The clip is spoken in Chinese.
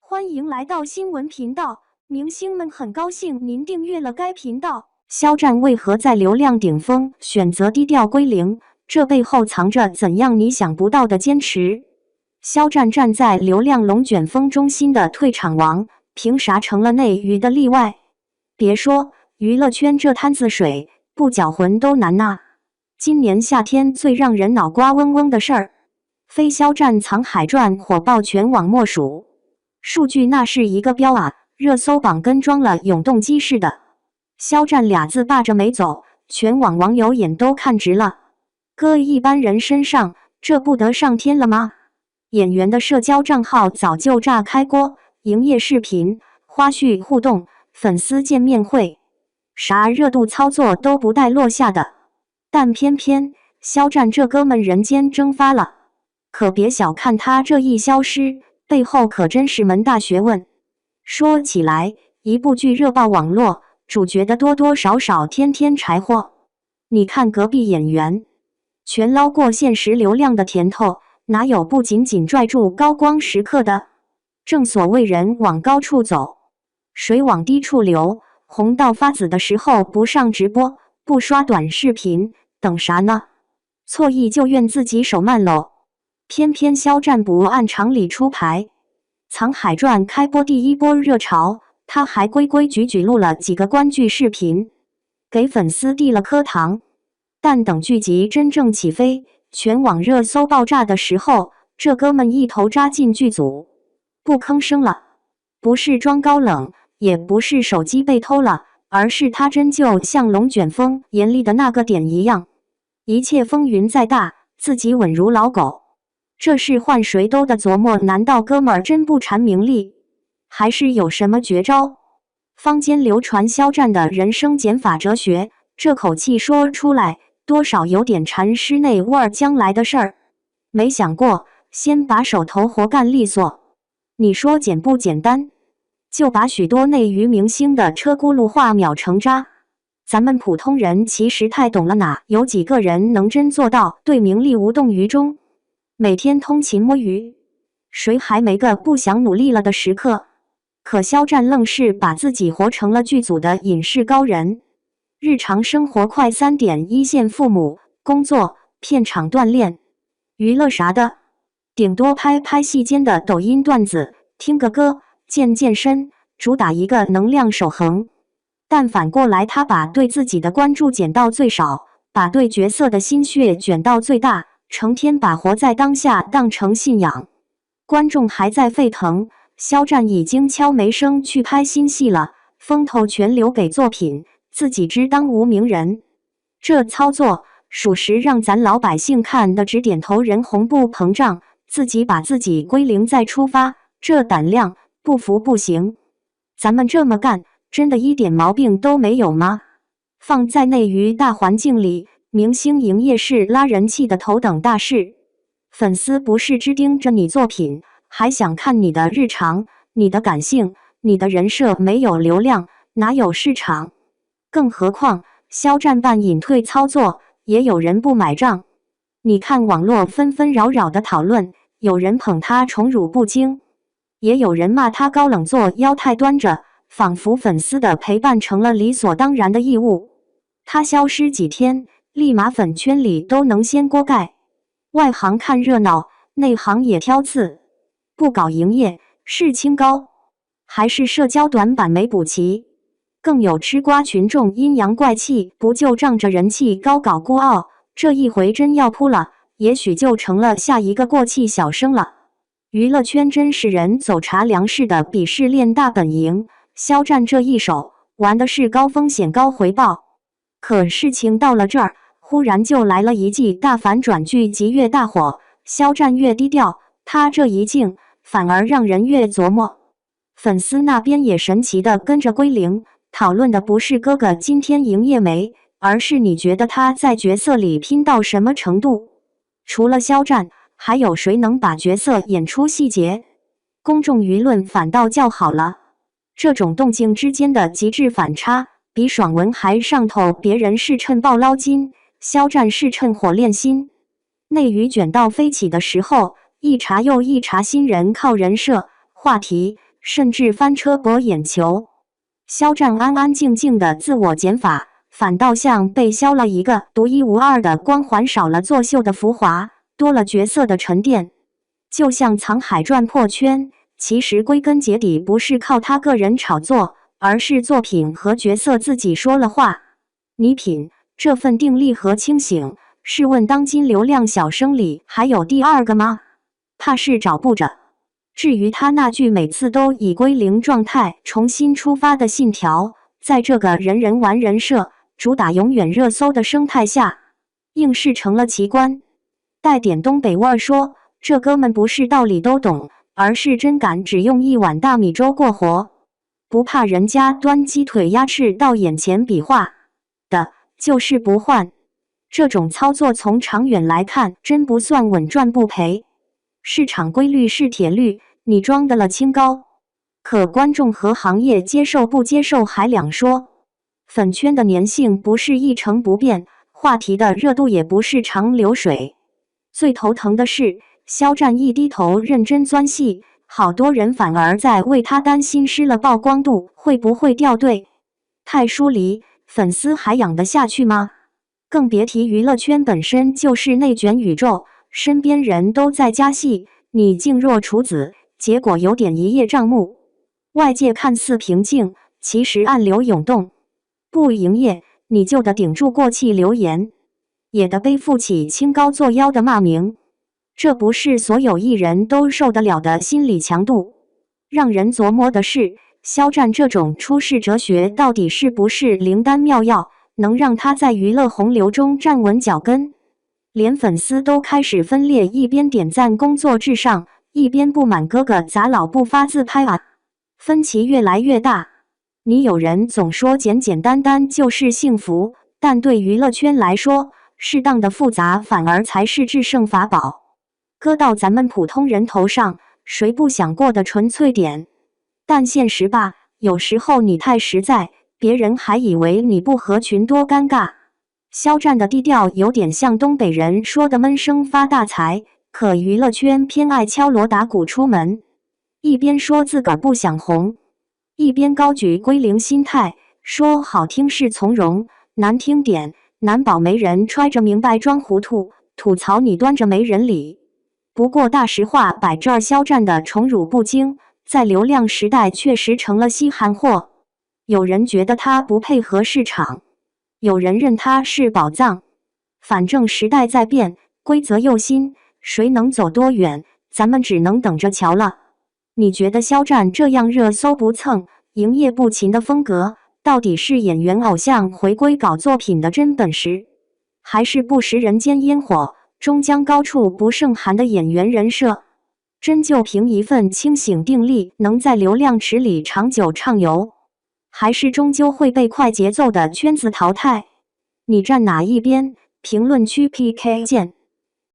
欢迎来到新闻频道，明星们很高兴您订阅了该频道。肖战为何在流量顶峰选择低调归零？这背后藏着怎样你想不到的坚持？肖战站在流量龙卷风中心的退场王，凭啥成了内娱的例外？别说娱乐圈这摊子水，不搅浑都难呐。今年夏天最让人脑瓜嗡嗡的事儿，非肖战藏海传火爆全网莫属。数据那是一个彪啊，热搜榜跟装了永动机似的。肖战俩字霸着没走，全网网友眼都看直了。搁一般人身上，这不得上天了吗？演员的社交账号早就炸开锅，营业视频、花絮互动、粉丝见面会，啥热度操作都不带落下的。但偏偏肖战这哥们人间蒸发了，可别小看他这一消失，背后可真是门大学问。说起来，一部剧热爆网络，主角的多多少少添柴火。你看隔壁演员，全捞过现实流量的甜头，哪有不紧紧拽住高光时刻的？正所谓人往高处走，水往低处流，红到发紫的时候不上直播，不刷短视频，等啥呢？错意就怨自己手慢喽。偏偏肖战不按常理出牌，藏海传开播第一波热潮，他还规规矩矩录了几个观剧视频，给粉丝递了颗糖。但等剧集真正起飞，全网热搜爆炸的时候，这哥们一头扎进剧组，不吭声了。不是装高冷，也不是手机被偷了，而是他真就像龙卷风严厉的那个点一样，一切风云再大，自己稳如老狗。这是换谁都的琢磨，难道哥们儿真不馋名利，还是有什么绝招？坊间流传肖战的人生减法哲学，这口气说出来，多少有点禅师那味儿。将来的事儿，没想过先把手头活干利索。你说简不简单？就把许多内娱明星的车轱辘话秒成渣。咱们普通人其实太懂了，哪有几个人能真做到对名利无动于衷？每天通勤摸鱼，谁还没个不想努力了的时刻？可肖战愣是把自己活成了剧组的隐士高人，日常生活快3点，一线父母、工作、片场锻炼、娱乐啥的，顶多拍拍戏间的抖音段子，听个歌，健身，主打一个能量守恒。但反过来，他把对自己的关注减到最少，把对角色的心血卷到最大，成天把活在当下当成信仰。观众还在沸腾，肖战已经悄没声去拍新戏了，风头全留给作品，自己只当无名人。这操作属实让咱老百姓看得直点头，人红不膨胀，自己把自己归零再出发，这胆量不服不行。咱们这么干，真的一点毛病都没有吗？放在内娱大环境里，明星营业是拉人气的头等大事，粉丝不是只盯着你作品，还想看你的日常、你的感性、你的人设。没有流量，哪有市场？更何况肖战办隐退操作，也有人不买账。你看网络纷纷扰扰的讨论，有人捧他宠辱不惊，也有人骂他高冷作妖太端着，仿佛粉丝的陪伴成了理所当然的义务。他消失几天，立马粉圈里都能掀锅盖。外行看热闹，内行也挑刺。不搞营业是清高，还是社交短板没补齐？更有吃瓜群众阴阳怪气，不就仗着人气高搞孤傲？这一回真要扑了，也许就成了下一个过气小生了。娱乐圈真是人走茶凉式的鄙视链大本营，肖战这一手玩的是高风险高回报。可事情到了这儿，忽然就来了一记大反转，剧集越大火，肖战越低调，他这一静反而让人越琢磨。粉丝那边也神奇的跟着归零，讨论的不是哥哥今天营业没，而是你觉得他在角色里拼到什么程度？除了肖战，还有谁能把角色演出细节？公众舆论反倒叫好了。这种动静之间的极致反差，比爽文还上头。别人是趁爆捞金，肖战是趁火炼心。内娱卷到飞起的时候，一茬又一茬新人靠人设、话题、甚至翻车博眼球。肖战安安静静的自我减法，反倒像被削了一个独一无二的光环，少了作秀的浮华，多了角色的沉淀。就像沧海赚破圈，其实归根结底不是靠他个人炒作，而是作品和角色自己说了话。你品，这份定力和清醒，试问当今流量小生里还有第二个吗？怕是找不着。至于他那句每次都以归零状态重新出发的信条，在这个人人玩人设、主打永远热搜的生态下，硬是成了奇观。带点东北味儿说，这哥们不是道理都懂，而是真敢只用一碗大米粥过活，不怕人家端鸡腿鸭翅到眼前比划的，就是不换。这种操作从长远来看，真不算稳赚不赔。市场规律是铁律，你装的了清高，可观众和行业接受不接受还两说。粉圈的粘性不是一成不变，话题的热度也不是长流水。最头疼的是，肖战一低头认真钻戏，好多人反而在为他担心失了曝光度会不会掉队。太疏离，粉丝还养得下去吗？更别提娱乐圈本身就是内卷宇宙，身边人都在加戏，你静若处子，结果有点一叶障目。外界看似平静，其实暗流涌动。不营业，你就得顶住过气流言，也得背负起清高作妖的骂名。这不是所有艺人都受得了的心理强度。让人琢磨的是，肖战这种出世哲学到底是不是灵丹妙药，能让他在娱乐洪流中站稳脚跟？连粉丝都开始分裂，一边点赞工作至上，一边不满哥哥咋老不发自拍啊，分歧越来越大。你有人总说简简单单就是幸福，但对娱乐圈来说，适当的复杂反而才是制胜法宝。搁到咱们普通人头上，谁不想过得纯粹点？但现实吧，有时候你太实在，别人还以为你不合群，多尴尬。肖战的低调有点像东北人说的闷声发大财，可娱乐圈偏爱敲锣打鼓出门，一边说自个儿不想红，一边高举归零心态，说好听是从容，难听点，难保没人揣着明白装糊涂，吐槽你端着没人理。不过大实话摆这儿，肖战的宠辱不惊，在流量时代确实成了稀罕货。有人觉得他不配合市场，有人认他是宝藏。反正时代在变，规则又新，谁能走多远，咱们只能等着瞧了。你觉得肖战这样热搜不蹭、营业不勤的风格，到底是演员偶像回归搞作品的真本事，还是不食人间烟火，终将高处不胜寒的演员人设？真就凭一份清醒定力，能在流量池里长久畅游，还是终究会被快节奏的圈子淘汰？你站哪一边？评论区 PK 见。